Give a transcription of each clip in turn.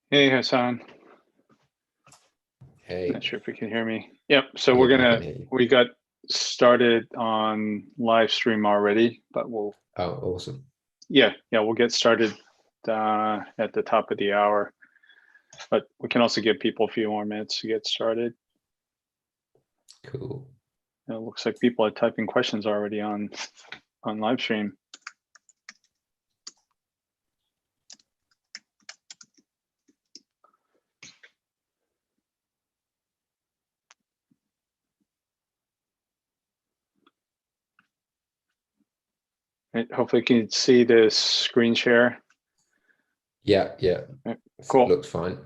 Hey, Hassan. Hey, Not sure if you can hear me. Yep. So yeah, I can hear you. we got started on live stream already, but Oh, awesome. yeah, we'll get started at the top of the hour. But we can also give people a few more minutes to get started. Cool. It looks like people are typing questions already on live stream. Right, hopefully you can see this screen share. Yeah, Right, it cool. looks fine.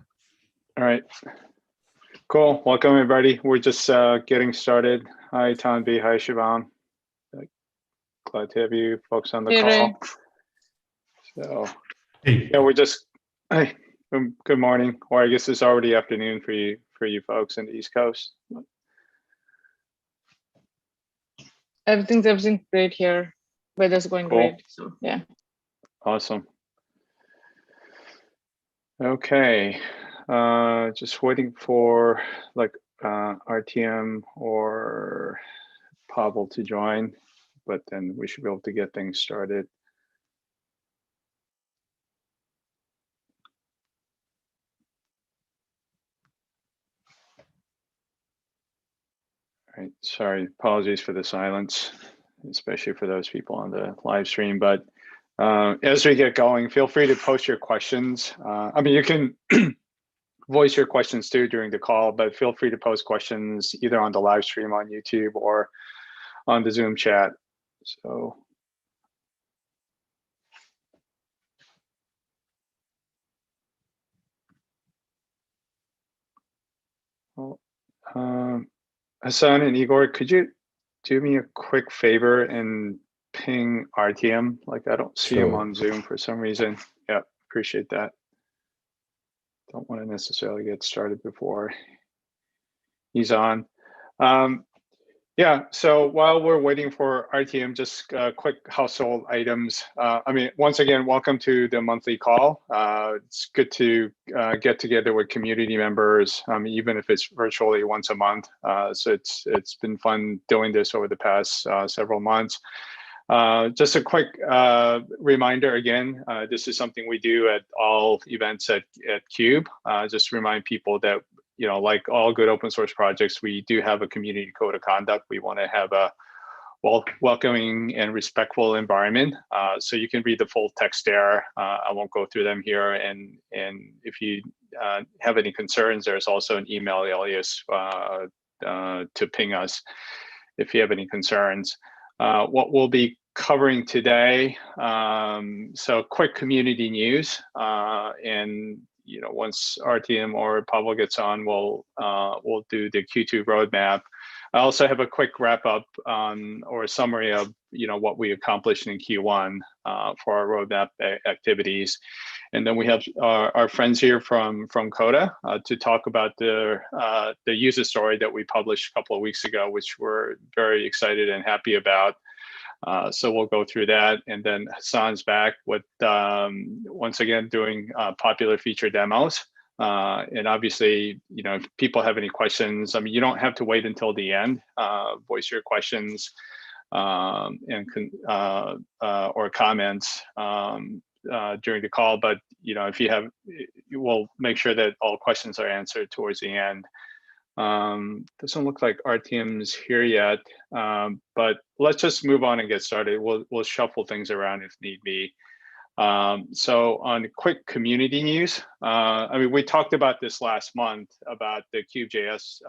All right. Cool. Welcome, everybody. We're just getting started. Hi, Tanvi. Hi, Siobhan. Glad to have you folks on the call. Ray. So, Hey. yeah, we're just, hey, good morning, or I guess it's already afternoon for you folks in the East Coast. Everything's great here. Weather's going Cool. great. So yeah. Awesome. Okay. Just waiting for like RTM or Pavel to join, but then we should be able to get things started. All right, sorry, apologies for the silence, especially for those people on the live stream. But as we get going, feel free to post your questions. I mean, you can voice your questions too during the call, but feel free to post questions either on the live stream on YouTube or on the Zoom chat. So. Well, Hassan and Igor, could you do me a quick favor and ping RTM? Like I don't see him Sure. on Zoom for some reason. Yeah, appreciate that. Don't want to necessarily get started before he's on. Yeah, so while we're waiting for RTM, just quick household items. I mean, once again, welcome to the monthly call. It's good to get together with community members, even if it's virtually once a month. So it's been fun doing this over the past several months. Just a quick reminder again, this is something we do at all events at Cube. Just to remind people that, you know, like all good open source projects, we do have a community code of conduct. We want to have a welcoming and respectful environment. So you can read the full text there. I won't go through them here. And if you have any concerns, there's also an email alias to ping us if you have any concerns. What we'll be covering today, so quick community news, and you know, once RTM or Pavel gets on, we'll do the Q2 roadmap. I also have a quick wrap up on or a summary of, you know, what we accomplished in Q1 for our roadmap activities. And then we have our friends here from Coda to talk about the user story that we published a couple of weeks ago, which we're very excited and happy about. So we'll go through that, and then Hassan's back with once again doing popular feature demos. And obviously, you know, if people have any questions, I mean, you don't have to wait until the end. Voice your questions or comments during the call. But you know, if you have, we'll make sure that all questions are answered towards the end. Doesn't look like RTM's here yet, but let's just move on and get started. We'll shuffle things around if need be. So on quick community news, I mean, we talked about this last month about the Cube.js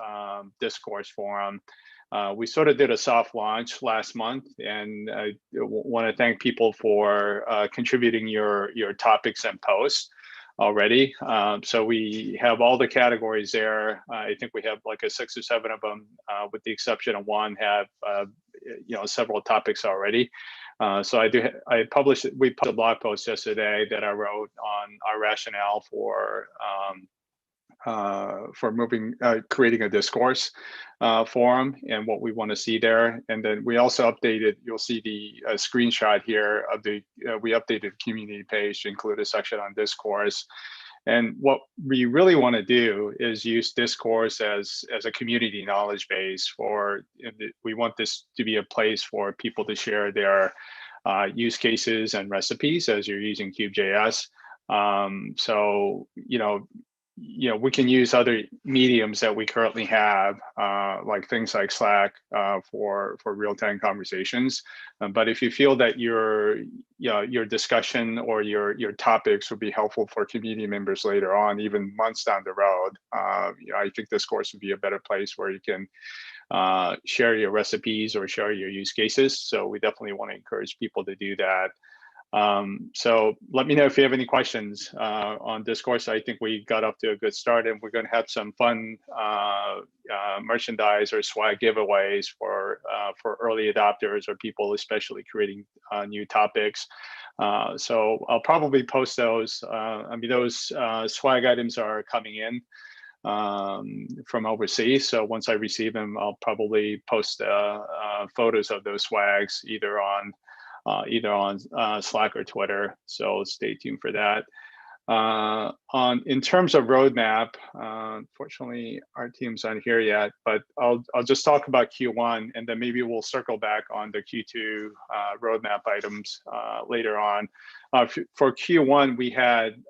discourse forum. We sort of did a soft launch last month, and I want to thank people for contributing your topics and posts already. So we have all the categories there. I think we have like 6 or 7 of them, with the exception of one, have you know, several topics already. So we published a blog post yesterday that I wrote on our rationale for creating a discourse forum and what we want to see there. And then we also updated, you'll see the screenshot here of the, we updated the community page to include a section on discourse. And what we really want to do is use discourse as a community knowledge base for, we want this to be a place for people to share their use cases and recipes as you're using Cube.js. So, we can use other mediums that we currently have, like things like Slack for real-time conversations. But if you feel that your discussion or your topics would be helpful for community members later on, even months down the road, I think this course would be a better place where you can share your recipes or share your use cases. So we definitely want to encourage people to do that. So let me know if you have any questions on this course. I think we got up to a good start, and we're going to have some fun merchandise or swag giveaways for early adopters or people especially creating new topics. So I'll probably post those. Those swag items are coming in from overseas. So once I receive them, I'll probably post photos of those swags either on Slack or Twitter. So stay tuned for that. In terms of roadmap, unfortunately, our team's not here yet, but I'll just talk about Q1, and then maybe we'll circle back on the Q2 roadmap items later on. For Q1, we had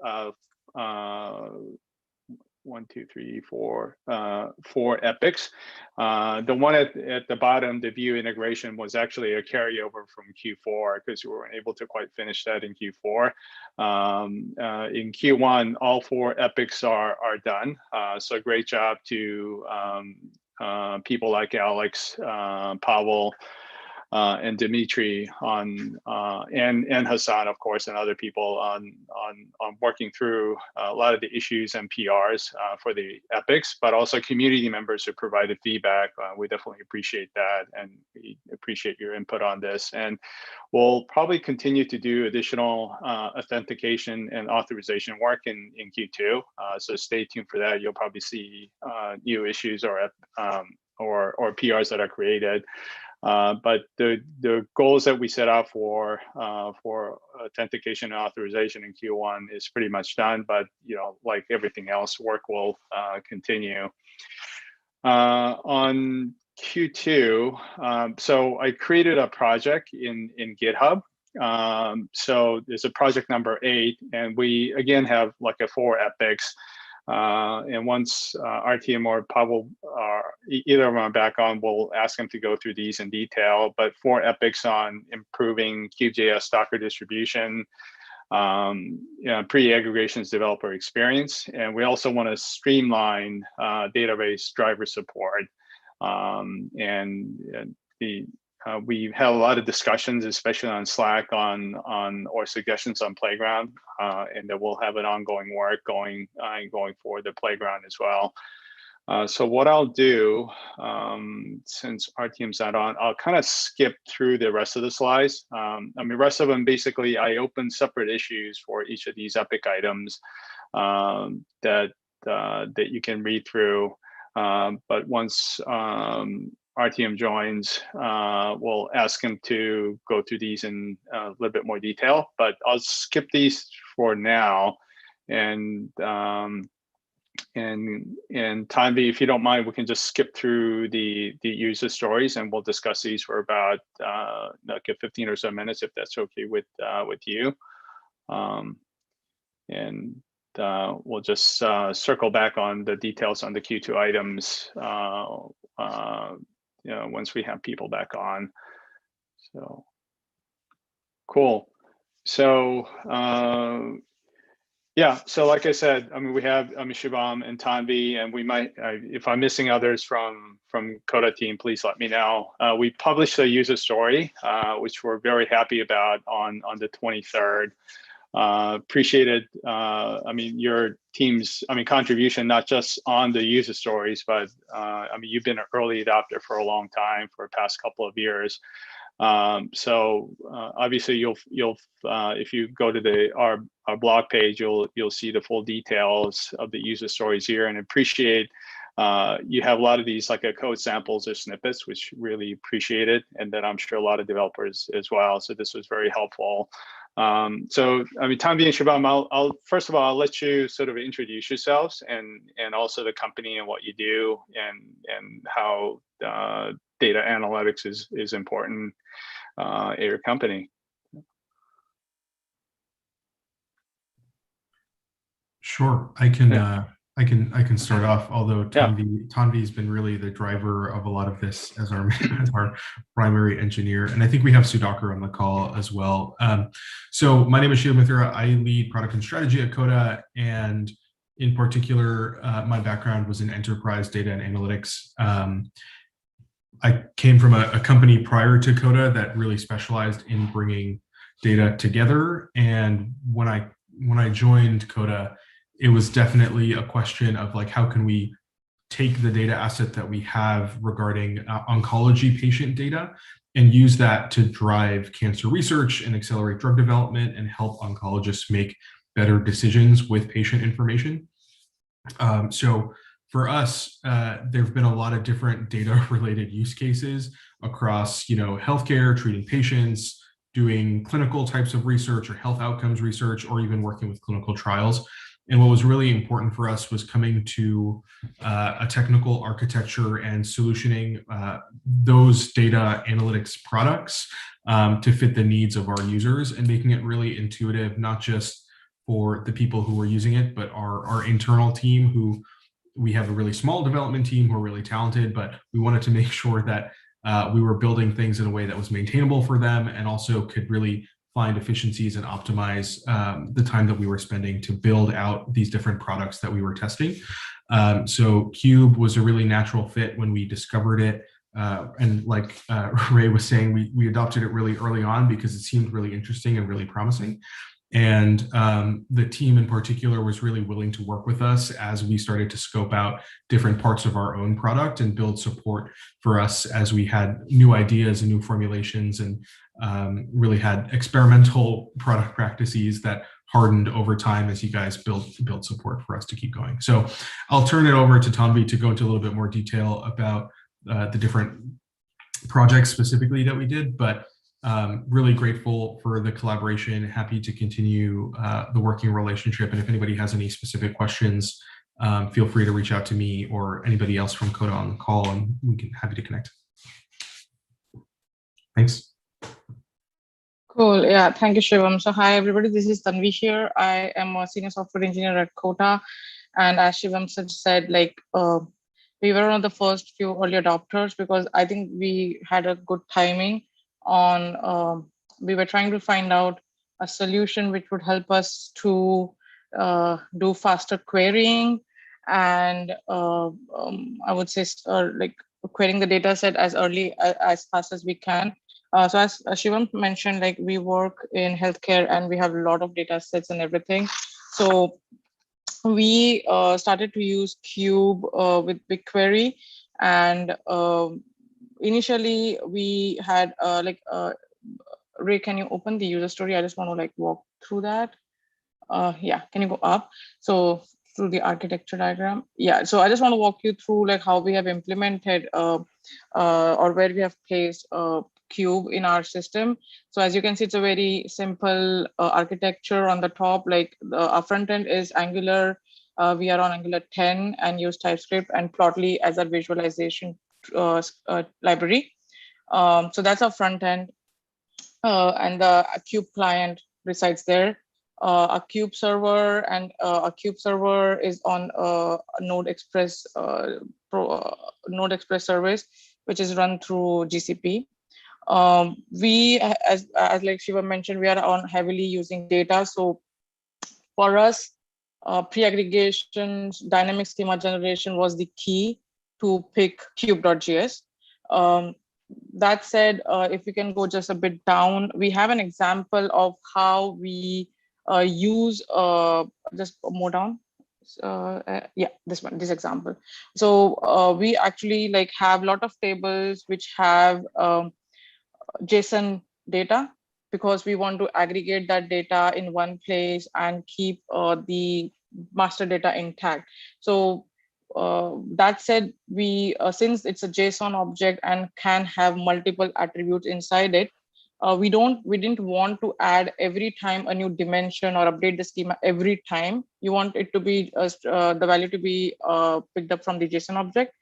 4 epics. The one at the bottom, the view integration, was actually a carryover from Q4 because we weren't able to quite finish that in Q4. In Q1, all 4 epics are done. So great job to people like Alex, Pavel, and Dimitri and Hassan, of course, and other people on working through a lot of the issues and PRs for the epics, but also community members who provided feedback. We definitely appreciate that, and we appreciate your input on this. And we'll probably continue to do additional authentication and authorization work in Q2. So stay tuned for that. You'll probably see new issues or PRs that are created. But the goals that we set out for authentication and authorization in Q1 is pretty much done. But like everything else, work will continue. On Q2, so I created a project in GitHub. So there's a project number 8, and we again have like 4 epics. And once RTM or Pavel, either of them are back on, we'll ask them to go through these in detail. But 4 epics on improving Cube.js Docker distribution, pre-aggregations developer experience. And we also want to streamline database driver support. We've had a lot of discussions, especially on Slack, or suggestions on Playground, and that we'll have an ongoing work going forward the Playground as well. So what I'll do, since our team's not on, I'll kind of skip through the rest of the slides. The rest of them, basically, I opened separate issues for each of these epic items that you can read through. But once RTM joins, we'll ask him to go through these in a little bit more detail, but I'll skip these for now. And Tanvi, if you don't mind, we can just skip through the user stories, and we'll discuss these for about like 15 or so minutes, if that's okay with you. We'll just circle back on the details on the Q2 items once we have people back on. So cool. So yeah, so like I said, we have Shubham and Tanvi, and we might, if I'm missing others from Coda team, please let me know. We published a user story, which we're very happy about on the 23rd. Appreciated, your team's, contribution, not just on the user stories, but you've been an early adopter for a long time, for the past couple of years. So obviously you'll if you go to our blog page, you'll see the full details of the user stories here, and appreciate you have a lot of these like code samples or snippets, which really appreciate it, and that I'm sure a lot of developers as well. So this was very helpful So, I mean, Tanvi and Shivam, I'll first of all, I'll let you sort of introduce yourselves and also the company and what you do and how data analytics is important at your company. Sure, I can start off. Although Tanvi's been really the driver of a lot of this as our primary engineer, and I think we have Sudhakar on the call as well. So my name is Shivam Mathura. I lead product and strategy at Coda, and in particular, my background was in enterprise data and analytics. I came from a company prior to Coda that really specialized in bringing data together, and when I joined Coda, it was definitely a question of like, how can we take the data asset that we have regarding oncology patient data and use that to drive cancer research and accelerate drug development and help oncologists make better decisions with patient information. So for us, there have been a lot of different data-related use cases across, healthcare, treating patients, doing clinical types of research or health outcomes research, or even working with clinical trials. And what was really important for us was coming to a technical architecture and solutioning those data analytics products to fit the needs of our users and making it really intuitive, not just for the people who were using it, but our internal team, who we have a really small development team who are really talented, but we wanted to make sure that we were building things in a way that was maintainable for them and also could really find efficiencies and optimize the time that we were spending to build out these different products that we were testing. So Cube was a really natural fit when we discovered it. And like Ray was saying, we adopted it really early on because it seemed really interesting and really promising. And the team in particular was really willing to work with us as we started to scope out different parts of our own product and build support for us as we had new ideas and new formulations and really had experimental product practices that hardened over time as you guys built support for us to keep going. So I'll turn it over to Tanvi to go into a little bit more detail about the different projects specifically that we did, but really grateful for the collaboration, happy to continue the working relationship. And if anybody has any specific questions, feel free to reach out to me or anybody else from Coda on the call, and we can happy to connect. Thanks. Cool. Yeah, thank you, Shivam. So hi, everybody. This is Tanvi here. I am a senior software engineer at Coda. And as Shivam said, we were one of the first few early adopters because I think we had a good timing on, we were trying to find out a solution which would help us to do faster querying and I would say querying the data set as fast as we can. So as Shivam mentioned, we work in healthcare and we have a lot of data sets and everything. So we started to use Cube with BigQuery, and initially we had Ray, can you open the user story? I just want to walk through that. Yeah, can you go up? So through the architecture diagram. Yeah, so I just want to walk you through how we have implemented or where we have placed Cube in our system. So as you can see, it's a very simple architecture on the top. Our front end is Angular. We are on Angular 10 and use TypeScript and Plotly as our visualization library. So that's our front end. And the Cube client resides there. A Cube server and a Cube server is on a Node Express service, which is run through GCP. We, as Shiva mentioned, we are on heavily using data. So for us, pre-aggregation, dynamic schema generation was the key to pick Cube.js. That said, if we can go just a bit down, we have an example of how we use, just more down. Yeah, this example. So we actually have a lot of tables which have JSON data, because we want to aggregate that data in one place and keep the master data intact. So that said, we since it's a JSON object and can have multiple attributes inside it, we didn't want to add every time a new dimension or update the schema every time. You want it to be the value to be picked up from the JSON object.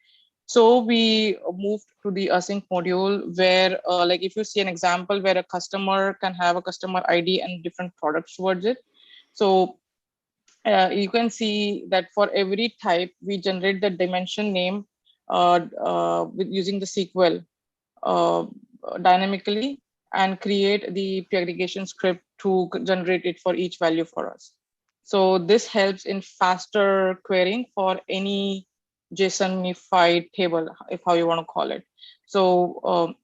So we moved to the async module where like if you see an example where a customer can have a customer ID and different products towards it. So you can see that for every type, we generate the dimension name using the SQL dynamically and create the pre-aggregation script to generate it for each value for us. So this helps in faster querying for any JSON-ified table, if how you want to call it. So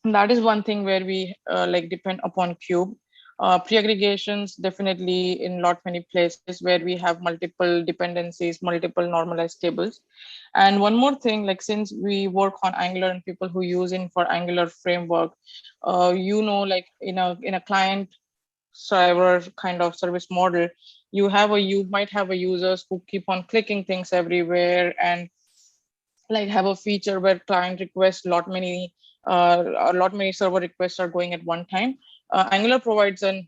that is one thing where we like depend upon Cube. Pre-aggregations definitely in many places where we have multiple dependencies, multiple normalized tables. And one more thing, like since we work on Angular and people who use it for Angular framework, you know, like in a client server kind of service model, you might have a users who keep on clicking things everywhere and like have a feature where client requests a lot many server requests are going at one time. Angular provides an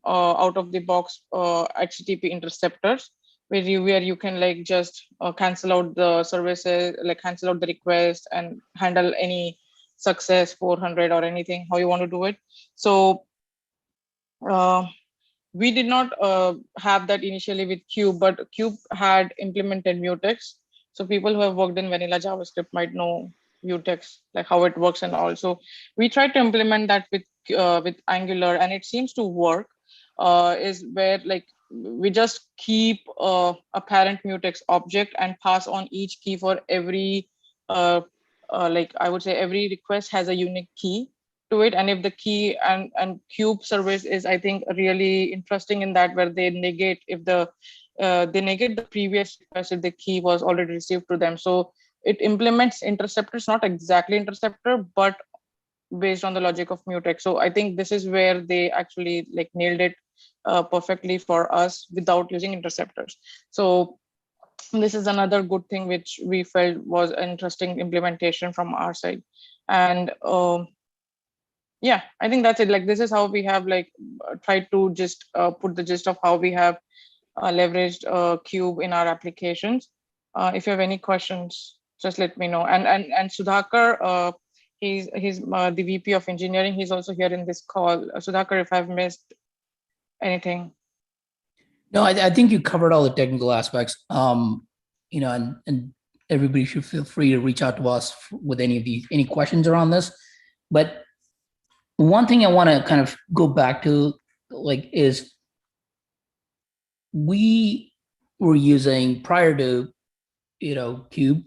out of the box HTTP interceptors where you can like just cancel out the services, like cancel out the request and handle any success 400 or anything how you want to do it. So we did not have that initially with Cube, but Cube had implemented mutex. So people who have worked in vanilla JavaScript might know mutex, like how it works. And also we tried to implement that with Angular and it seems to work, is where like we just keep a parent mutex object and pass on each key for every, like I would say every request has a unique key to it. And if the key and Cube service is, I think, really interesting in that where they negate if they negate the previous request if the key was already received to them. So it implements interceptors, not exactly interceptor, but based on the logic of mutex. So I think this is where they actually like nailed it perfectly for us without using interceptors. So this is another good thing which we felt was an interesting implementation from our side. And yeah, I think that's it. Like this is how we have like tried to just put the gist of how we have leveraged Cube in our applications. If you have any questions, just let me know. And Sudhakar, he's the VP of engineering. He's also here in this call. Sudhakar, if I've missed anything. No, I think you covered all the technical aspects. You know, and everybody should feel free to reach out to us with any questions around this. But one thing I want to kind of go back to, like, is we were using prior to, you know, Cube,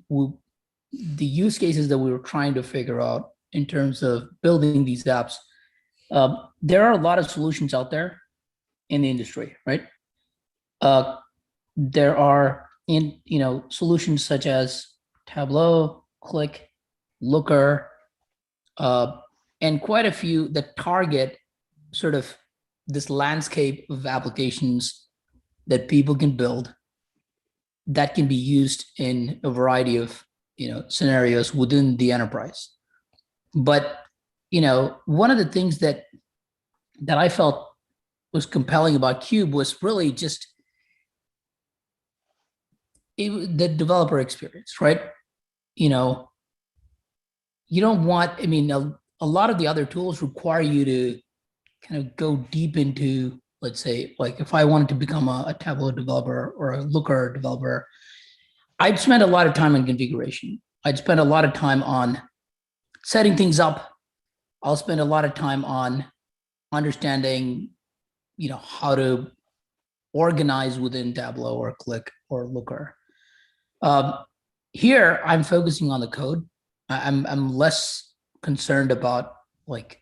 the use cases that we were trying to figure out in terms of building these apps. There are a lot of solutions out there in the industry, right? There are solutions such as Tableau, Click, Looker, and quite a few that target sort of this landscape of applications that people can build that can be used in a variety of scenarios within the enterprise. But one of the things that I felt was compelling about Cube was really just the developer experience, right? You don't want, a lot of the other tools require you to kind of go deep into, let's say, like if I wanted to become a Tableau developer or a Looker developer, I'd spend a lot of time on configuration. I'd spend a lot of time on setting things up. I'll spend a lot of time on understanding, how to organize within Tableau or Click or Looker. Here, I'm focusing on the code. I'm less concerned about like,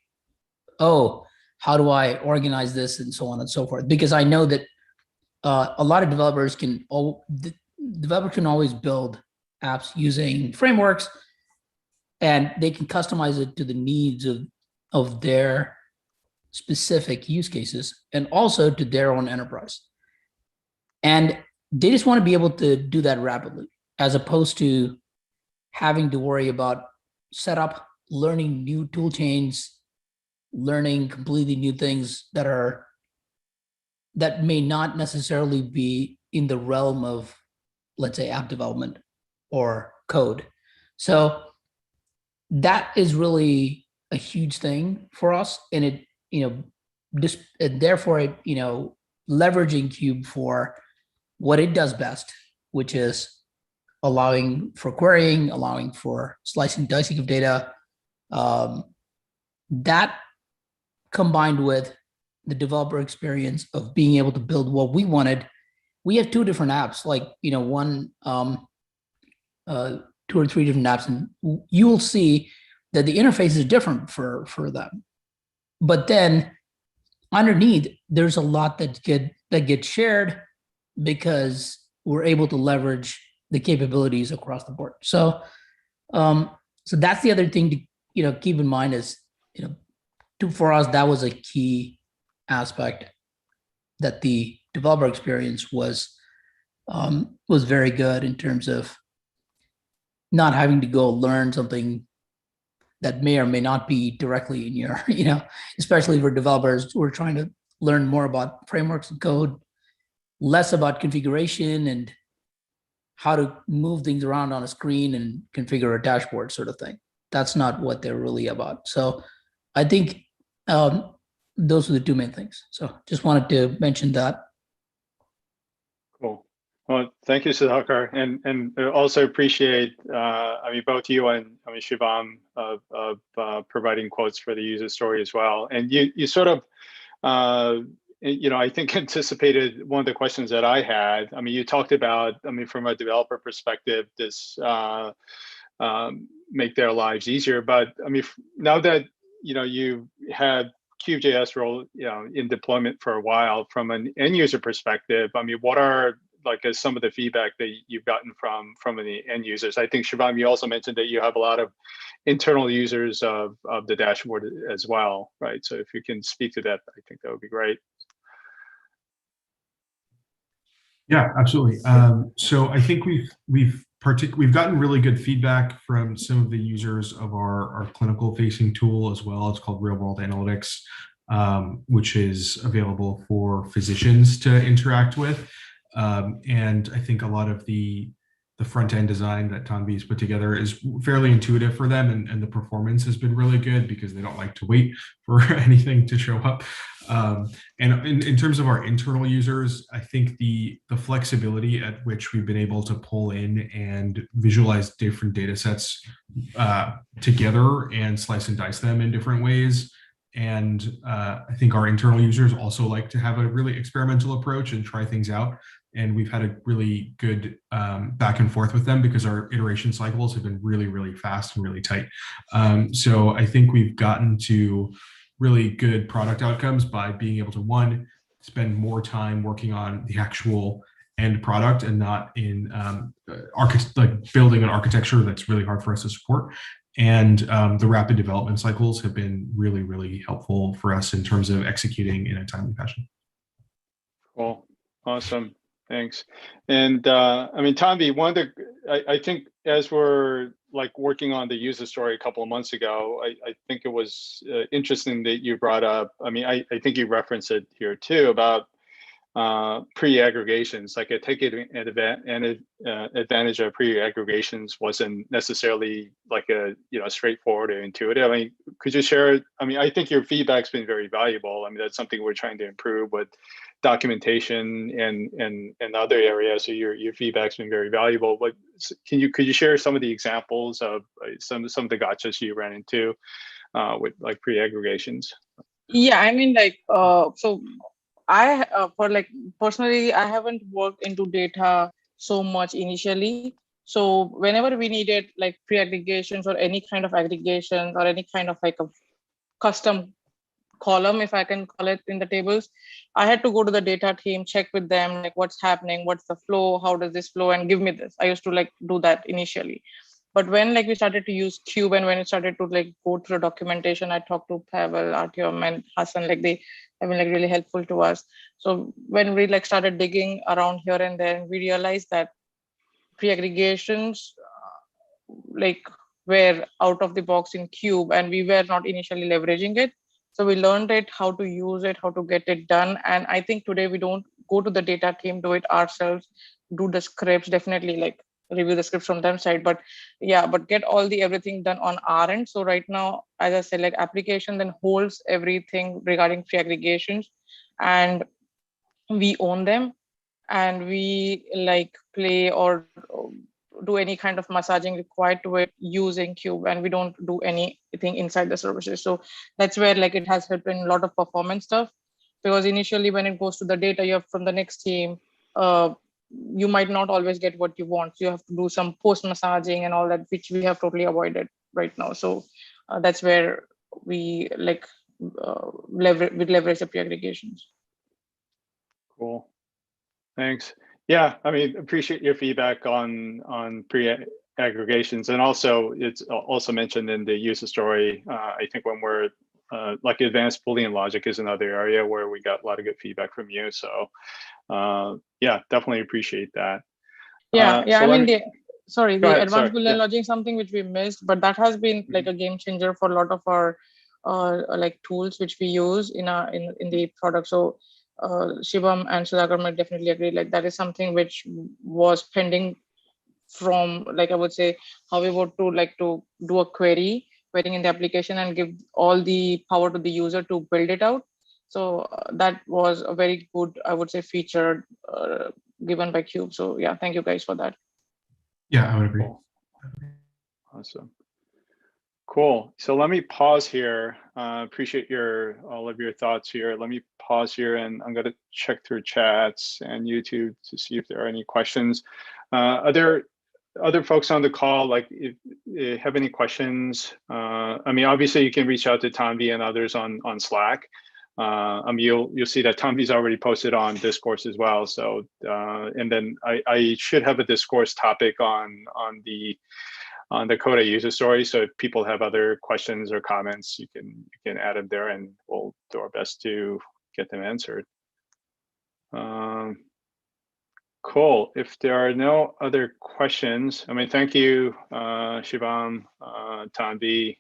oh, how do I organize this and so on and so forth? Because I know that a lot of developers can always build apps using frameworks, and they can customize it to the needs of their specific use cases and also to their own enterprise. And they just want to be able to do that rapidly, as opposed to having to worry about setup, learning new tool chains, learning completely new things that may not necessarily be in the realm of, let's say, app development or code. So that is really a huge thing for us. And it, therefore, leveraging Cube for what it does best, which is allowing for querying, allowing for slicing, dicing of data. That combined with the developer experience of being able to build what we wanted. We have two different apps, like, one, 2 or 3 different apps, and you will see that the interface is different for them. But then underneath, there's a lot that gets shared because we're able to leverage the capabilities across the board. So, so that's the other thing to keep in mind is, for us, that was a key aspect, that the developer experience was very good in terms of not having to go learn something that may or may not be directly in your, especially for developers who are trying to learn more about frameworks and code, less about configuration and how to move things around on a screen and configure a dashboard sort of thing. That's not what they're really about. So I think those are the two main things. So just wanted to mention that. Cool. Well, thank you, Sudhakar, and also appreciate, both you and Shivam of providing quotes for the user story as well. And you sort of, I think anticipated one of the questions that I had. You talked about, from a developer perspective, this make their lives easier. But now that you've had Cube.js role in deployment for a while, from an end user perspective, what are some of the feedback that you've gotten from the end users? I think, Shivam, you also mentioned that you have a lot of internal users of the dashboard as well, right? So if you can speak to that, I think that would be great. Yeah, absolutely. So I think we've gotten really good feedback from some of the users of our clinical facing tool as well. It's called Real World Analytics, which is available for physicians to interact with. And I think a lot of the front end design that Tanvi's put together is fairly intuitive for them, and the performance has been really good because they don't like to wait for anything to show up. And in terms of our internal users, I think the flexibility at which we've been able to pull in and visualize different data sets together and slice and dice them in different ways. And I think our internal users also like to have a really experimental approach and try things out. And we've had a really good back and forth with them because our iteration cycles have been really, really fast and really tight. So I think we've gotten to really good product outcomes by being able to, one, spend more time working on the actual end product and not in building an architecture that's really hard for us to support. And the rapid development cycles have been really, really helpful for us in terms of executing in a timely fashion. Cool, awesome, thanks. And Tanvi, I think as we're working on the user story a couple of months ago, I think it was interesting that you brought up, I think you referenced it here too, about pre-aggregations. I take advantage of pre-aggregations wasn't necessarily a straightforward or intuitive. Could you share? I think your feedback's been very valuable. That's something we're trying to improve with documentation and other areas. So your feedback's been very valuable. But could you share some of the examples of some of the gotchas you ran into with pre-aggregations? Yeah, so personally, I haven't worked into data so much initially. So whenever we needed pre-aggregations or any kind of aggregations or any kind of a custom column, if I can call it, in the tables, I had to go to the data team, check with them, what's happening, what's the flow, how does this flow, and give me this. I used to do that initially. But when we started to use Cube and when it started to go through documentation, I talked to Pavel, Artyom, and Hassan, they have been really helpful to us. So when we started digging around here and there, we realized that pre-aggregations were out of the box in Cube, and we were not initially leveraging it. So we learned it, how to use it, how to get it done. And I think today we don't go to the data team, do it ourselves, do the scripts, definitely like review the scripts from them side, but yeah, but get all the everything done on our end. So right now, as I said, like application then holds everything regarding pre-aggregations, and we own them, and we like play or do any kind of massaging required to it using Cube, and we don't do anything inside the services. So that's where like it has helped in a lot of performance stuff, because initially when it goes to the data you have from the next team, you might not always get what you want. So you have to do some post massaging and all that, which we have totally avoided right now. So that's where we like leverage the pre-aggregations. Cool. Thanks. Yeah, I mean, appreciate your feedback on pre-aggregations, and also it's also mentioned in the user story. I think when we're like advanced Boolean logic is another area where we got a lot of good feedback from you. So yeah, definitely appreciate that. Yeah, so I mean, the advanced Boolean logic is something which we missed, but that has been like a game changer for a lot of our like tools which we use in the product. So Shivam and Sudhakar might definitely agree, like that is something which was pending from, like I would say, how we would to do a querying in the application and give all the power to the user to build it out. So that was a very good, I would say, feature given by Cube. So yeah, thank you guys for that. Yeah, I would agree. Cool. Awesome. Cool. So let me pause here. Appreciate all of your thoughts here. Let me pause here, and I'm going to check through chats and YouTube to see if there are any questions. Are there other folks on the call, like if you have any questions? I mean, obviously you can reach out to Tanvi and others on Slack. I mean, you'll see that Tanvi's already posted on Discourse as well. So and then I should have a Discourse topic on the Coda user story. So if people have other questions or comments, you can add them there, and we'll do our best to get them answered. Cool. If there are no other questions, I mean, thank you, Shivam, Tanvi,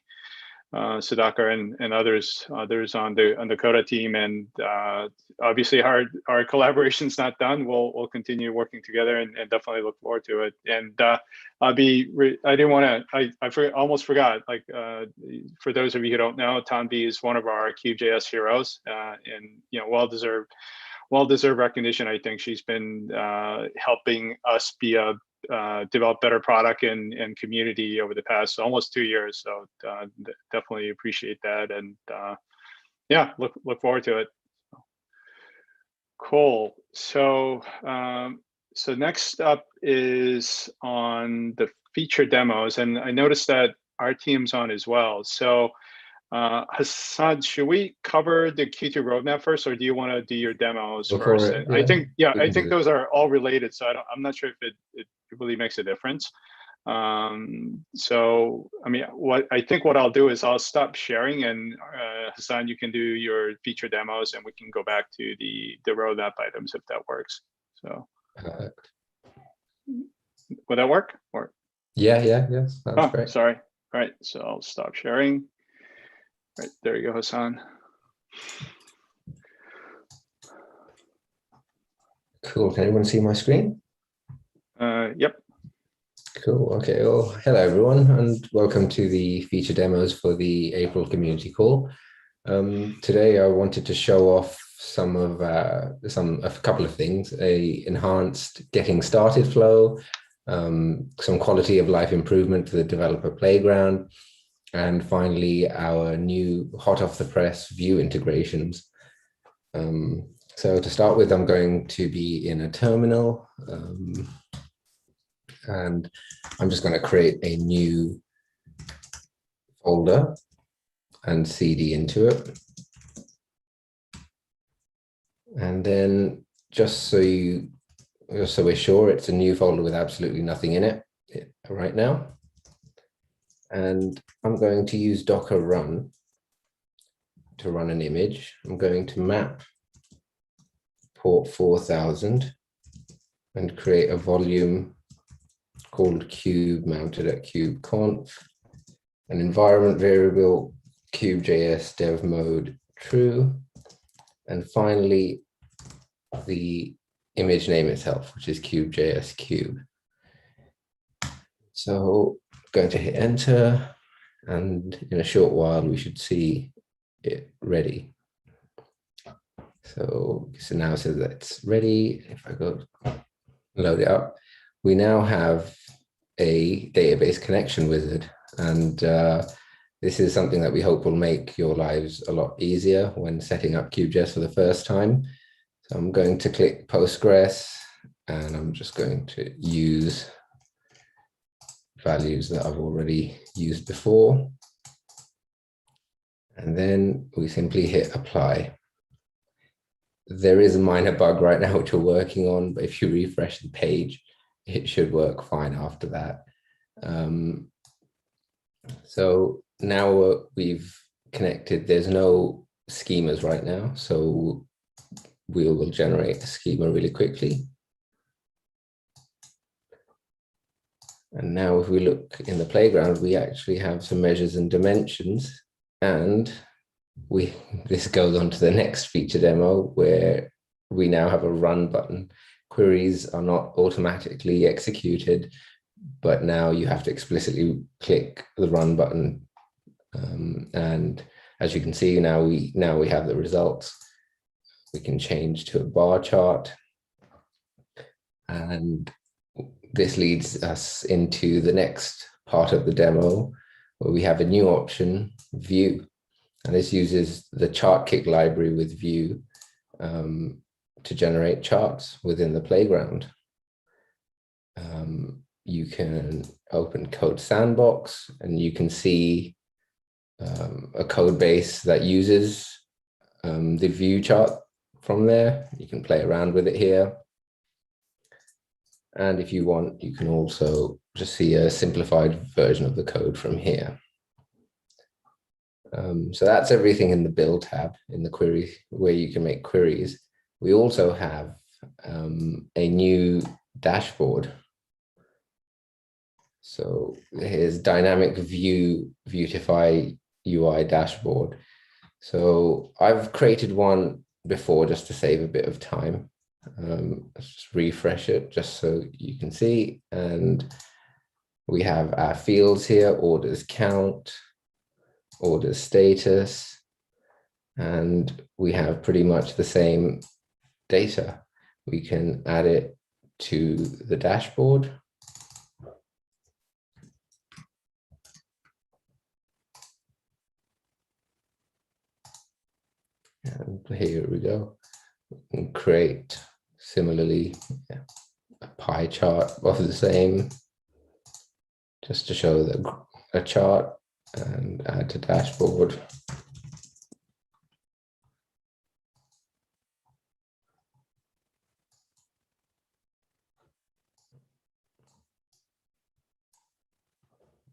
Sudhakar, and others on the Coda team, and obviously our collaboration's not done. We'll continue working together, and definitely look forward to it. And I almost forgot, like for those of you who don't know, Tanvi is one of our Cube.js heroes, and well-deserved recognition. I think she's been helping us develop better product and community over the past almost 2 years. So definitely appreciate that, and yeah, look forward to it. Cool. So so next up is on the feature demos, and I noticed that our team's on as well. So Hassan, should we cover the Q2 roadmap first, or do you want to do your demos first? Yeah, I think those are all related, so I'm not sure if it really makes a difference. So I mean, what I'll do is I'll stop sharing, and Hassan, you can do your feature demos, and we can go back to the roadmap items if that works. So would that work? Or yes, that's great. Sorry. All right, so I'll stop sharing. Right, there you go, Hassan. Cool. Can everyone see my screen? Yep. Cool. Okay. Well, hello everyone, and welcome to the feature demos for the April community call. Today, I wanted to show off a couple of things: a enhanced getting started flow, some quality of life improvement to the developer playground, and finally, our new hot off the press Vue integrations. So to start with, I'm going to be in a terminal, and I'm just going to create a new folder and CD into it. And then just so we're sure, it's a new folder with absolutely nothing in it right now. And I'm going to use Docker run to run an image. I'm going to map port 4000 and create a volume called cube mounted at kubeconf, an environment variable Cube.js dev mode true. And finally, the image name itself, which is Cube.js cube. So going to hit enter, and in a short while we should see it ready. So now it says that it's ready. If I go load it up, we now have a database connection wizard, and this is something that we hope will make your lives a lot easier when setting up Cube.js for the first time. So I'm going to click Postgres, and I'm just going to use values that I've already used before. And then we simply hit apply. There is a minor bug right now which we're working on, but if you refresh the page, it should work fine after that. So now we've connected, there's no schemas right now, so we will generate a schema really quickly. And now if we look in the playground, we actually have some measures and dimensions, and this goes on to the next feature demo where we now have a run button. Queries are not automatically executed, but now you have to explicitly click the run button. And as you can see, now we have the results. We can change to a bar chart, and this leads us into the next part of the demo where we have a new option, view. And this uses the chart kick library with view to generate charts within the playground. You can open Code Sandbox, and you can see a code base that uses the view chart from there. You can play around with it here. And if you want, you can also just see a simplified version of the code from here. So that's everything in the build tab in the query where you can make queries. We also have a new dashboard. So here's dynamic view Beautify UI dashboard. So I've created one before just to save a bit of time. Let's just refresh it just so you can see. And we have our fields here, orders count, order status, and we have pretty much the same data. We can add it to the dashboard. And here we go. We can create similarly a pie chart of the same, just to show a chart, and add to dashboard.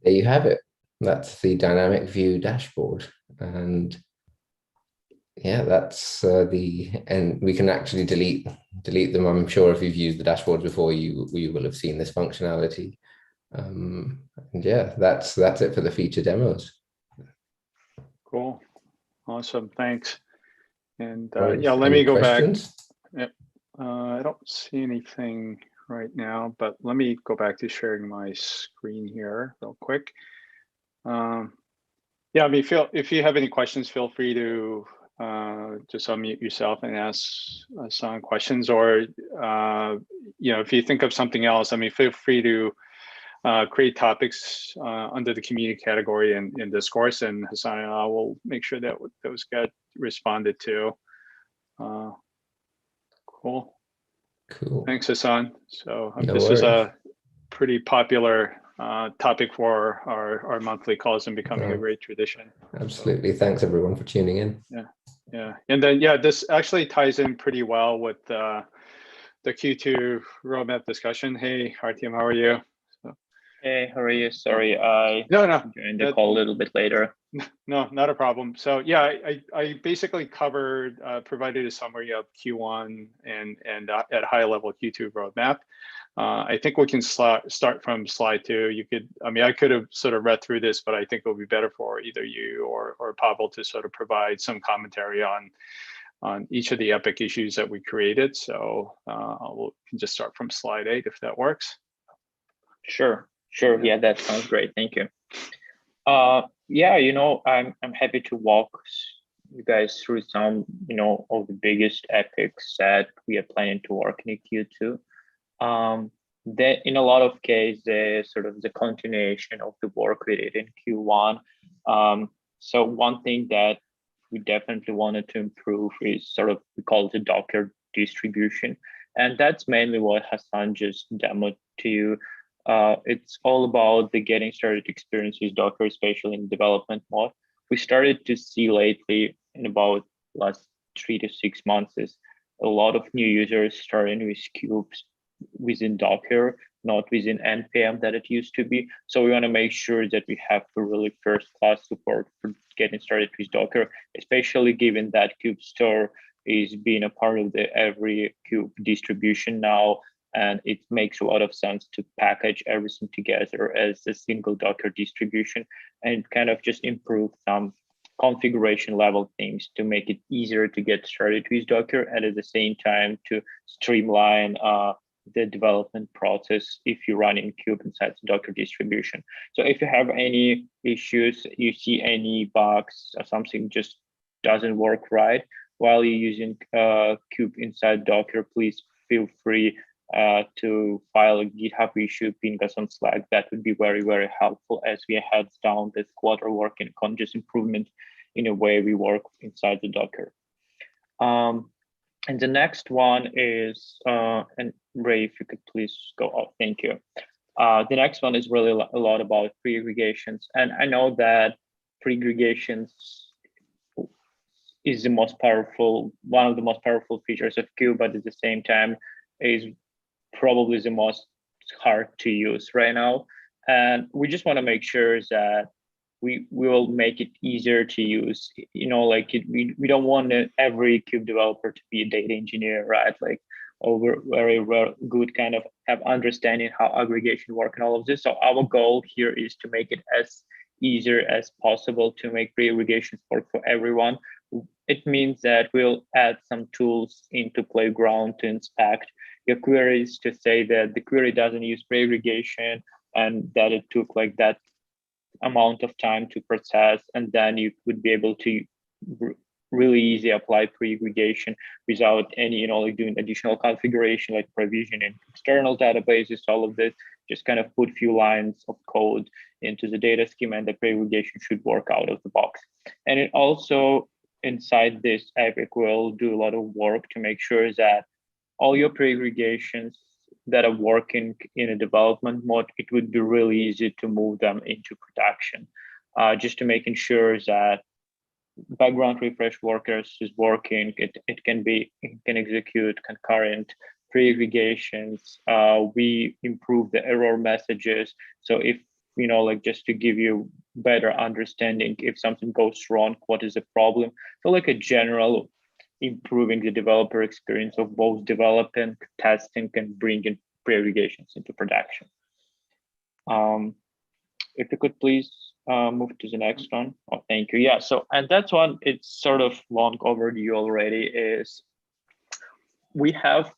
There you have it. That's the dynamic view dashboard. And yeah, that's and we can actually delete them. I'm sure if you've used the dashboard before, you will have seen this functionality. And yeah, that's it for the feature demos. Cool. Awesome. Thanks. And Right. yeah, let me go questions? back. Yep. I don't see anything right now, but let me go back to sharing my screen here real quick. Yeah, I mean, if you have any questions, feel free to just unmute yourself and ask some questions, or you know, if you think of something else, I mean, feel free to create topics under the community category in discourse, and Hassan and I will make sure that those get responded to. Cool. Thanks, Hassan. So this is a pretty popular topic for our monthly calls and becoming a great tradition. Absolutely. So, thanks everyone for tuning in. Yeah. And then, yeah, this actually ties in pretty well with the Q2 roadmap discussion. Hey, Artyom, how are you? Hey, how are you? Sorry, I joined the call a little bit later. No, not a problem. So yeah, I basically covered, provided a summary of Q1 and at a high level Q2 roadmap. I think we can start from slide 2. You could, I mean, I could have sort of read through this, but I think it would be better for either you or Pavel to sort of provide some commentary on each of the epic issues that we created. So we'll just start from slide 8 if that works. Sure. Yeah, that sounds great. Thank you. Yeah, I'm happy to walk you guys through some, of the biggest epics that we are planning to work in Q2. That in a lot of cases, sort of the continuation of the work we did in Q1. So one thing that we definitely wanted to improve is sort of, we call it the Docker distribution. And that's mainly what Hassan just demoed to you. It's all about the getting started experience with Docker, especially in development mode. We started to see lately in about last 3 to 6 months is a lot of new users starting with cubes within Docker, not within NPM that it used to be. So we want to make sure that we have a really first-class support for getting started with Docker, especially given that Cube Store is being a part of the every Cube distribution now. And it makes a lot of sense to package everything together as a single Docker distribution and kind of just improve some configuration level things to make it easier to get started with Docker, and at the same time to streamline the development process if you run in Cube inside the Docker distribution. So if you have any issues, you see any bugs or something just doesn't work right while you're using Cube inside Docker, please feel free to file a GitHub issue, ping us on Slack. That would be very, very helpful as we head down this quarter working on just improvement in a way we work inside the Docker. And the next one is, and Ray, if you could please go up, thank you. The next one is really a lot about pre-aggregations. And I know that pre-aggregations is the most powerful, one of the most powerful features of Cube, but at the same time is probably the most hard to use right now. And we just want to make sure that we will make it easier to use. We don't want every Cube developer to be a data engineer, right? We're very good kind of have understanding how aggregation work and all of this. So our goal here is to make it as easier as possible to make pre-aggregations work for everyone. It means that we'll add some tools into Playground to inspect your queries to say that the query doesn't use pre-aggregation and that it took that amount of time to process, and then you would be able to really easy apply pre-aggregation without any, doing additional configuration like provisioning external databases, all of this, just kind of put few lines of code into the data schema and the pre-aggregation should work out of the box. And it also, inside this epic, will do a lot of work to make sure that all your pre-aggregations that are working in a development mode, it would be really easy to move them into production. Just to making sure that background refresh workers is working, it can execute concurrent pre-aggregations. We improve the error messages. So if, just to give you better understanding, if something goes wrong, what is the problem? So a general improving the developer experience of both developing, testing, and bringing pre-aggregations into production. If you could please move to the next one. Oh, thank you. Yeah, so, and that one, it's sort of long overdue already, is we have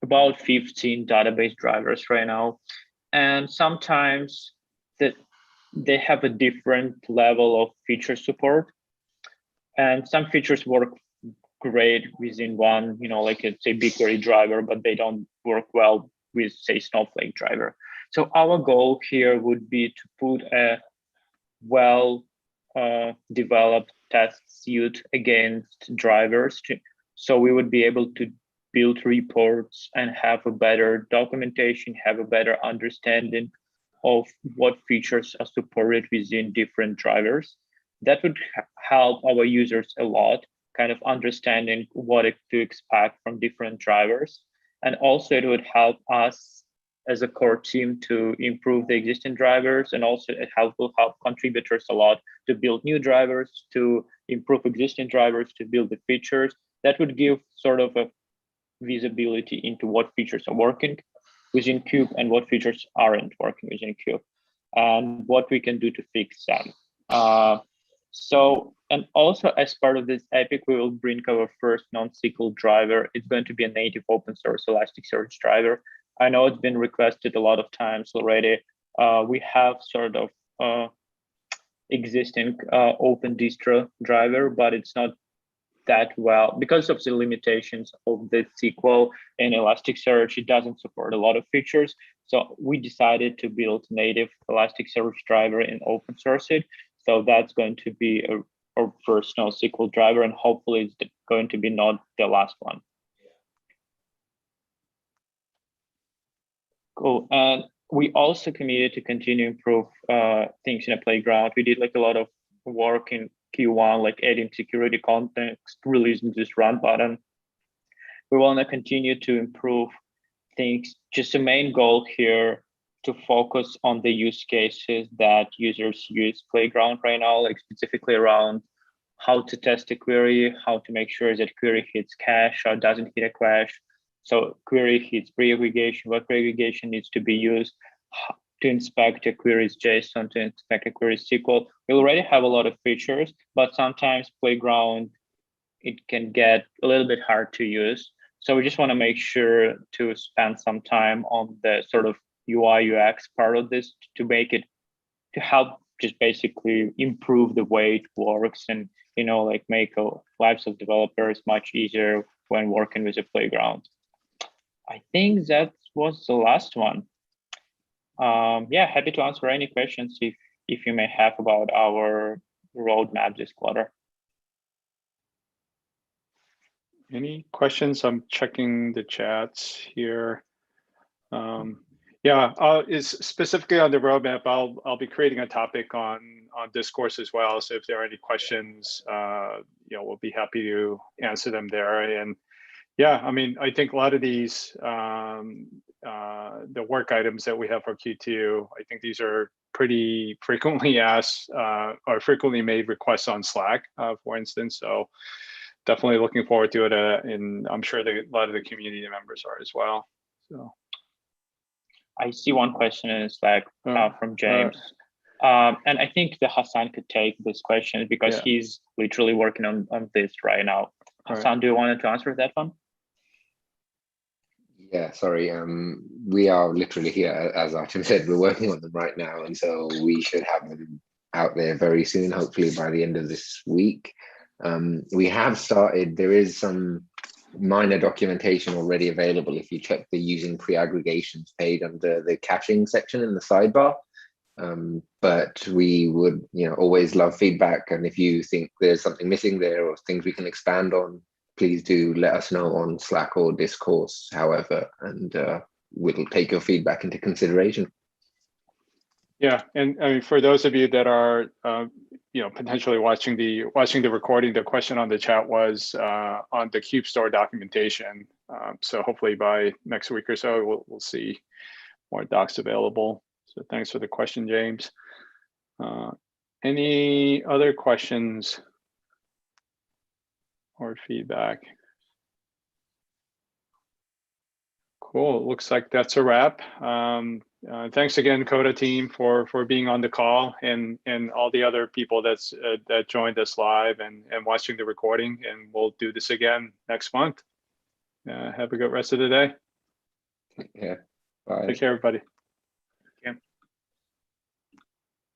about 15 database drivers right now. And sometimes they have a different level of feature support. And some features work great within one, say BigQuery driver, but they don't work well with, say, Snowflake driver. So our goal here would be to put a well-developed test suite against drivers. So we would be able to build reports and have a better documentation, have a better understanding of what features are supported within different drivers. That would help our users a lot, kind of understanding what to expect from different drivers. And also it would help us as a core team to improve the existing drivers, and also it will help contributors a lot to build new drivers, to improve existing drivers, to build the features. That would give sort of a visibility into what features are working within Cube and what features aren't working within Cube, and what we can do to fix them. And also as part of this epic, we will bring our first non-SQL driver. It's going to be a native open source Elasticsearch driver. I know it's been requested a lot of times already. We have sort of existing open distro driver, but it's not that well because of the limitations of the SQL and Elasticsearch. It doesn't support a lot of features. So we decided to build native Elasticsearch driver and open source it. So that's going to be our first NoSQL driver, and hopefully it's going to be not the last one. Cool. And we also committed to continue to improve things in a playground. We did like a lot of work in Q1, like adding security context, releasing this run button. We want to continue to improve things. Just the main goal here to focus on the use cases that users use Playground right now, like specifically around how to test a query, how to make sure that query hits cache or doesn't hit a cache. So query hits pre-aggregation, what pre-aggregation needs to be used, to inspect a query's JSON, to inspect a query's SQL. We already have a lot of features, but sometimes Playground, it can get a little bit hard to use. So we just want to make sure to spend some time on the sort of UI UX part of this to make it, to help just basically improve the way it works and, you know, like make lives of developers much easier when working with a Playground. I think that was the last one. Yeah, happy to answer any questions if you may have about our roadmap this quarter. Any questions? I'm checking the chats here. Yeah, is specifically on the roadmap. I'll be creating a topic on Discourse as well. So if there are any questions, you know, we'll be happy to answer them there. And yeah, I mean, I think a lot of these the work items that we have for Q2, I think these are pretty frequently asked or frequently made requests on Slack, for instance. So definitely looking forward to it, and I'm sure a lot of the community members are as well. So I see one question in Slack from James. And I think that Hassan could take this question because he's literally working on this right now. Hassan, do you want to answer that one? Yeah, sorry. We are literally here, as Artem said, we're working on them right now. And so we should have them out there very soon, hopefully by the end of this week. We have started, there is some minor documentation already available if you check the using pre-aggregations page under the caching section in the sidebar. But we would, you know, always love feedback. And if you think there's something missing there or things we can expand on, please do let us know on Slack or Discourse, however, and we'll take your feedback into consideration. Yeah, and I mean, for those of you that are, you know, potentially watching the recording, the question on the chat was on the Cube Store documentation. So hopefully by next week or so, we'll see more docs available. So thanks for the question, James. Any other questions or feedback? Cool. It looks like that's a wrap. Thanks again, Coda team, for being on the call, and all the other people that joined us live and watching the recording. And we'll do this again next month. Have a good rest of the day. Yeah. Bye. Take care, everybody.